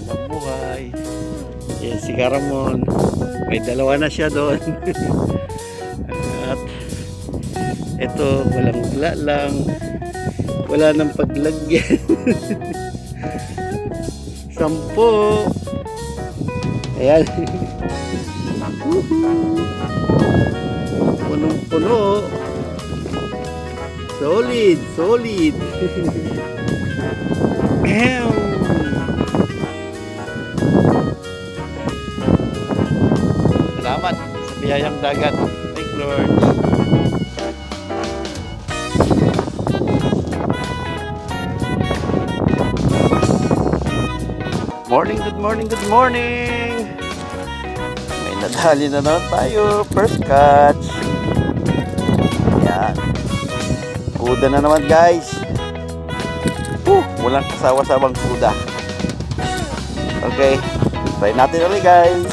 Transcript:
Ang buhay. Yan si Caramon. May dalawa na siya doon. At ito, walang wala lang. Wala nang paglagyan. 10. Ayan. Punong-puno. Solid, solid. Salamat sa biyayang dagat. Thank you, Lord. Morning, good morning, good morning. May nadali na naman tayo. First catch. Ayan. Kuda na naman, guys. Walang kasawa-sawang kuda. Okay. Try natin ulit, guys.